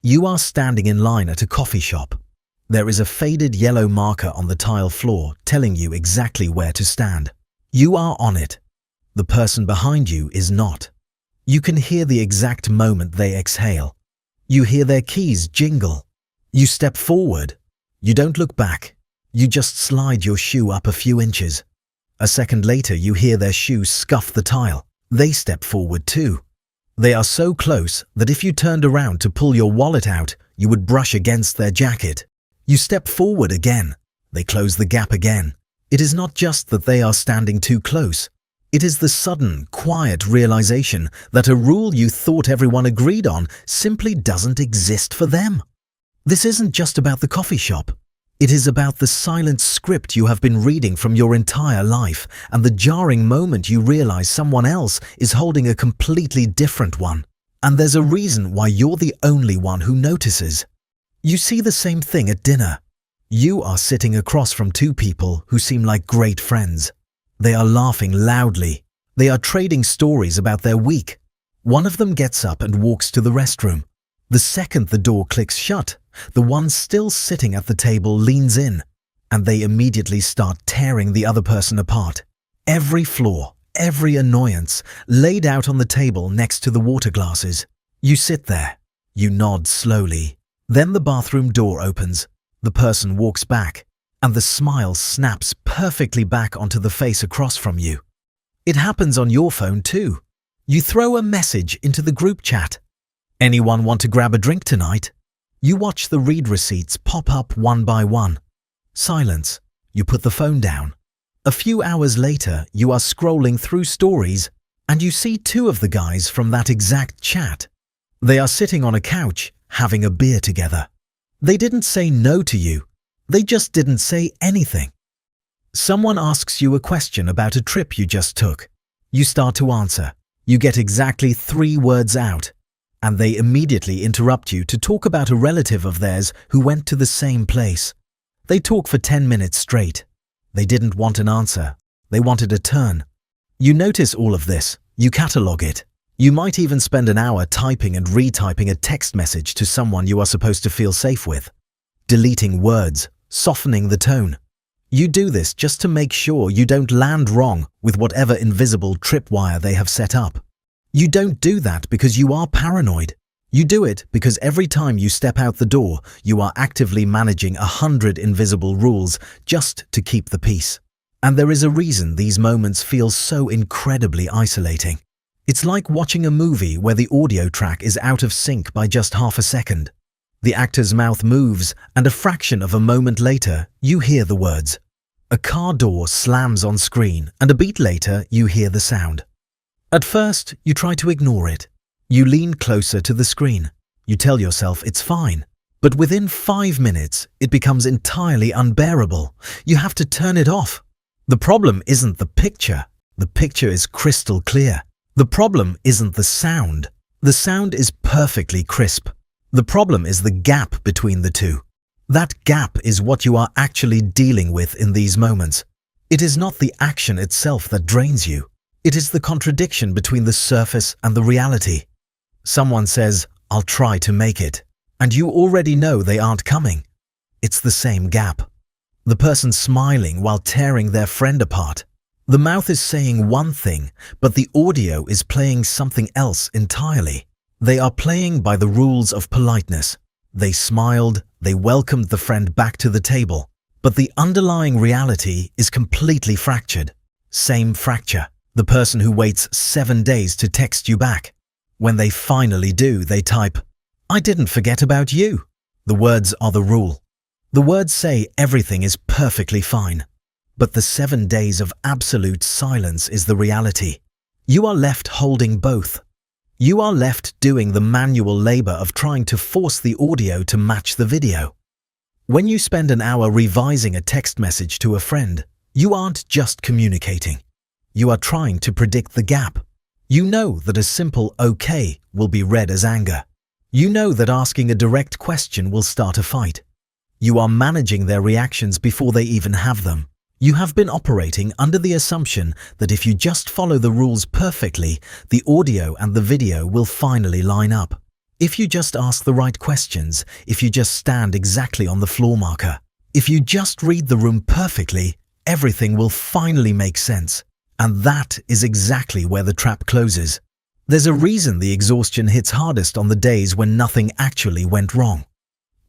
You are standing in line at a coffee shop. There is a faded yellow marker on the tile floor telling you exactly where to stand. You are on it. The person behind you is not. You can hear the exact moment they exhale. You hear their keys jingle. You step forward. You don't look back. You just slide your shoe up a few inches. A second later, you hear their shoe scuff the tile. They step forward too. They are so close that if you turned around to pull your wallet out, you would brush against their jacket. You step forward again. They close the gap again. It is not just that they are standing too close. It is the sudden, quiet realization that a rule you thought everyone agreed on simply doesn't exist for them. This isn't just about the coffee shop. It is about the silent script you have been reading from your entire life and the jarring moment you realize someone else is holding a completely different one. And there's a reason why you're the only one who notices. You see the same thing at dinner. You are sitting across from two people who seem like great friends. They are laughing loudly. They are trading stories about their week. One of them gets up and walks to the restroom. The second the door clicks shut, the one still sitting at the table leans in, and they immediately start tearing the other person apart. Every flaw, every annoyance, laid out on the table next to the water glasses. You sit there. You nod slowly. Then the bathroom door opens. The person walks back, and the smile snaps perfectly back onto the face across from you. It happens on your phone too. You throw a message into the group chat. Anyone want to grab a drink tonight? You watch the read receipts pop up one by one. Silence. You put the phone down. A few hours later, you are scrolling through stories, and you see two of the guys from that exact chat. They are sitting on a couch, having a beer together. They didn't say no to you. They just didn't say anything. Someone asks you a question about a trip you just took. You start to answer. You get exactly 3 words out, and they immediately interrupt you to talk about a relative of theirs who went to the same place. They talk for 10 minutes straight. They didn't want an answer. They wanted a turn. You notice all of this. You catalog it. You might even spend an hour typing and retyping a text message to someone you are supposed to feel safe with. Deleting words, softening the tone. You do this just to make sure you don't land wrong with whatever invisible tripwire they have set up. You don't do that because you are paranoid. You do it because every time you step out the door, you are actively managing 100 invisible rules just to keep the peace. And there is a reason these moments feel so incredibly isolating. It's like watching a movie where the audio track is out of sync by just half a second. The actor's mouth moves, and a fraction of a moment later, you hear the words. A car door slams on screen, and a beat later, you hear the sound. At first, you try to ignore it. You lean closer to the screen. You tell yourself it's fine. But within 5 minutes, it becomes entirely unbearable. You have to turn it off. The problem isn't the picture. The picture is crystal clear. The problem isn't the sound. The sound is perfectly crisp. The problem is the gap between the two. That gap is what you are actually dealing with in these moments. It is not the action itself that drains you. It is the contradiction between the surface and the reality. Someone says, "I'll try to make it," and you already know they aren't coming. It's the same gap. The person smiling while tearing their friend apart. The mouth is saying one thing, but the audio is playing something else entirely. They are playing by the rules of politeness. They smiled, they welcomed the friend back to the table, but the underlying reality is completely fractured. Same fracture. The person who waits 7 days to text you back. When they finally do, they type, "I didn't forget about you." The words are the rule. The words say everything is perfectly fine. But the 7 days of absolute silence is the reality. You are left holding both. You are left doing the manual labor of trying to force the audio to match the video. When you spend an hour revising a text message to a friend, you aren't just communicating. You are trying to predict the gap. You know that a simple "okay" will be read as anger. You know that asking a direct question will start a fight. You are managing their reactions before they even have them. You have been operating under the assumption that if you just follow the rules perfectly, the audio and the video will finally line up. If you just ask the right questions, if you just stand exactly on the floor marker, if you just read the room perfectly, everything will finally make sense. And that is exactly where the trap closes. There's a reason the exhaustion hits hardest on the days when nothing actually went wrong.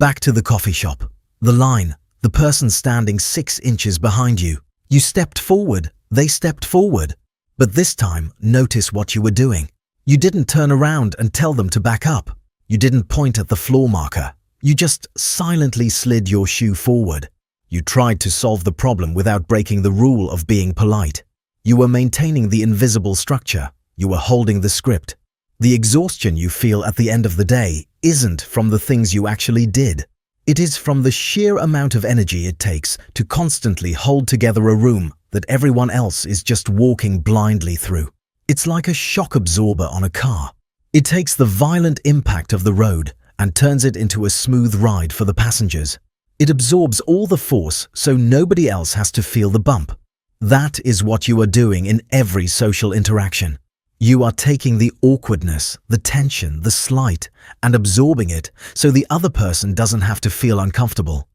Back to the coffee shop. The line, the person standing 6 inches behind you. You stepped forward, they stepped forward. But this time, notice what you were doing. You didn't turn around and tell them to back up. You didn't point at the floor marker. You just silently slid your shoe forward. You tried to solve the problem without breaking the rule of being polite. You were maintaining the invisible structure. You were holding the script. The exhaustion you feel at the end of the day isn't from the things you actually did. It is from the sheer amount of energy it takes to constantly hold together a room that everyone else is just walking blindly through. It's like a shock absorber on a car. It takes the violent impact of the road and turns it into a smooth ride for the passengers. It absorbs all the force so nobody else has to feel the bump. That is what you are doing in every social interaction. You are taking the awkwardness, the tension, the slight, and absorbing it so the other person doesn't have to feel uncomfortable.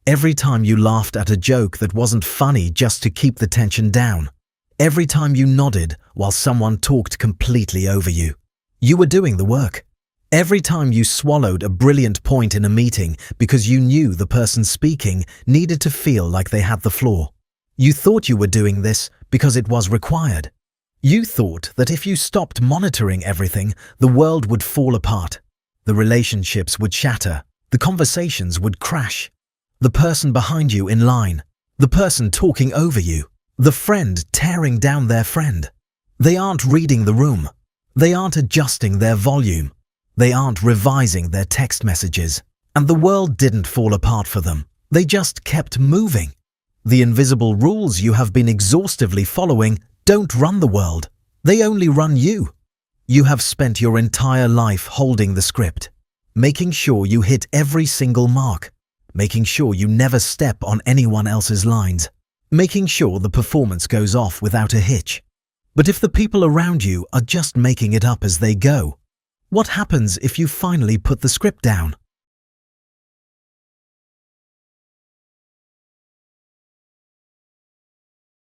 Every time you laughed at a joke that wasn't funny just to keep the tension down. Every time you nodded while someone talked completely over you. You were doing the work. Every time you swallowed a brilliant point in a meeting because you knew the person speaking needed to feel like they had the floor. You thought you were doing this because it was required. You thought that if you stopped monitoring everything, the world would fall apart. The relationships would shatter. The conversations would crash. The person behind you in line. The person talking over you. The friend tearing down their friend. They aren't reading the room. They aren't adjusting their volume. They aren't revising their text messages. And the world didn't fall apart for them. They just kept moving. The invisible rules you have been exhaustively following don't run the world. They only run you. You have spent your entire life holding the script, making sure you hit every single mark, making sure you never step on anyone else's lines, making sure the performance goes off without a hitch. But if the people around you are just making it up as they go, what happens if you finally put the script down?